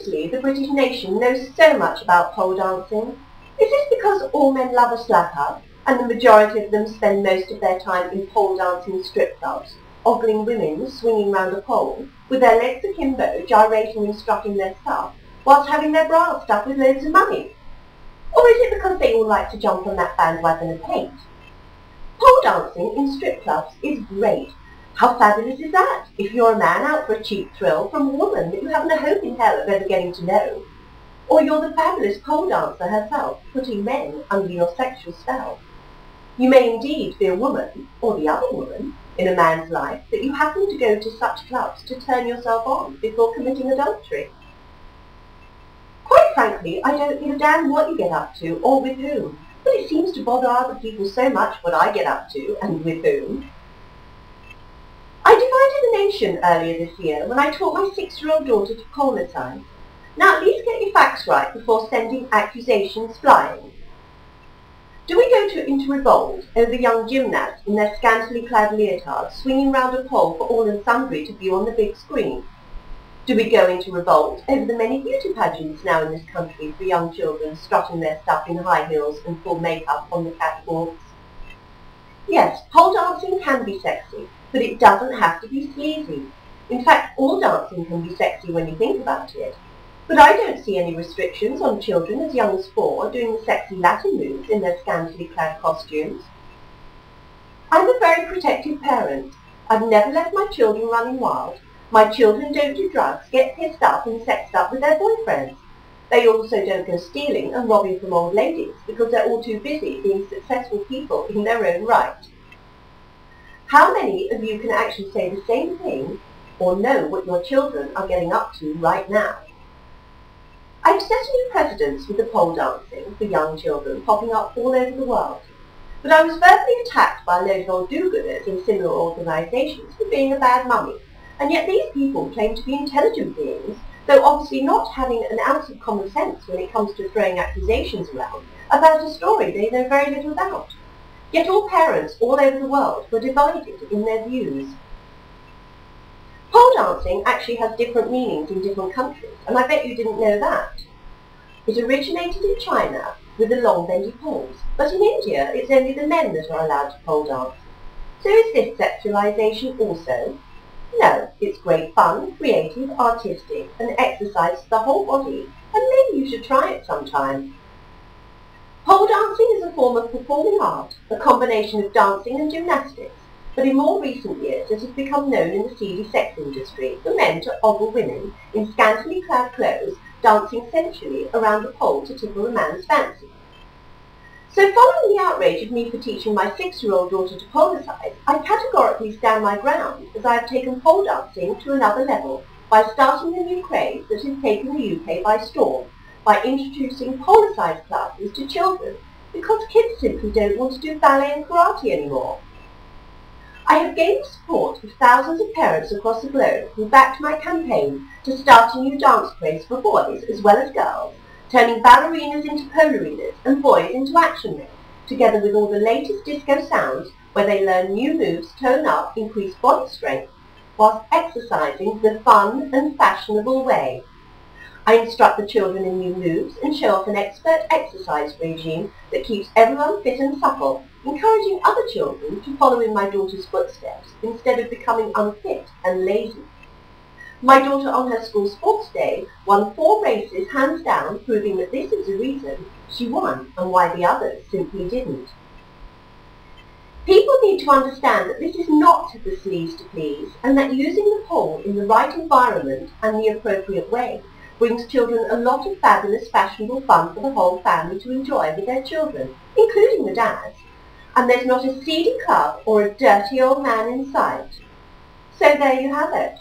Obviously, the British nation knows so much about pole dancing. Is this because all men love a slap-up, and the majority of them spend most of their time in pole dancing strip clubs, ogling women swinging round a pole, with their legs akimbo, gyrating and strutting their stuff, whilst having their bras stuffed with loads of money? Or is it because they all like to jump on that bandwagon of hate? Pole dancing in strip clubs is great. How fabulous is that, if you're a man out for a cheap thrill from a woman that you haven't a hope in hell of ever getting to know? Or you're the fabulous pole dancer herself, putting men under your sexual spell. You may indeed be a woman, or the other woman, in a man's life that you happen to go to such clubs to turn yourself on before committing adultery. Quite frankly, I don't give a damn what you get up to or with whom, but it seems to bother other people so much what I get up to and with whom. I divided the nation earlier this year when I taught my 6-year-old daughter to policize. Now at least get your facts right before sending accusations flying. Do we go into revolt over young gymnasts in their scantily clad leotards swinging round a pole for all and sundry to view on the big screen? Do we go into revolt over the many beauty pageants now in this country for young children strutting their stuff in high heels and full makeup on the catwalks? Yes, pole dancing can be sexy, but it doesn't have to be sleazy. In fact, all dancing can be sexy when you think about it. But I don't see any restrictions on children as young as 4 doing the sexy Latin moves in their scantily clad costumes. I'm a very protective parent. I've never left my children running wild. My children don't do drugs, get pissed up and sexed up with their boyfriends. They also don't go stealing and robbing from old ladies because they're all too busy being successful people in their own right. How many of you can actually say the same thing or know what your children are getting up to right now? I've set a new precedence with the pole dancing for young children popping up all over the world, but I was verbally attacked by a load of old do-gooders in similar organisations for being a bad mummy, and yet these people claim to be intelligent beings, though obviously not having an ounce of common sense when it comes to throwing accusations around about a story they know very little about. Yet all parents all over the world were divided in their views. Pole dancing actually has different meanings in different countries, and I bet you didn't know that. It originated in China with the long bendy poles, but in India it's only the men that are allowed to pole dance. So is this sexualization also? No, it's great fun, creative, artistic, and exercises the whole body, and maybe you should try it sometime. Pole dancing is a form of performing art, a combination of dancing and gymnastics, but in more recent years it has become known in the seedy sex industry for men to ogle women in scantily clad clothes dancing sensually around a pole to tickle a man's fancy. So following the outrage of me for teaching my 6-year-old daughter to policize, I categorically stand my ground as I have taken pole dancing to another level by starting a new craze that has taken the UK by storm, by introducing policize classes to children, because kids simply don't want to do ballet and karate anymore. I have gained the support of thousands of parents across the globe who backed my campaign to start a new dance craze for boys as well as girls, turning ballerinas into polarinas and boys into action men, together with all the latest disco sounds where they learn new moves, tone up, increase body strength, whilst exercising the fun and fashionable way. I instruct the children in new moves and show off an expert exercise regime that keeps everyone fit and supple, encouraging other children to follow in my daughter's footsteps instead of becoming unfit and lazy. My daughter on her school sports day won 4 races hands down, proving that this is the reason she won and why the others simply didn't. People need to understand that this is not the sleaze to please, and that using the pole in the right environment and the appropriate way brings children a lot of fabulous fashionable fun for the whole family to enjoy with their children, including the dads, and there's not a seedy club or a dirty old man in sight. So there you have it.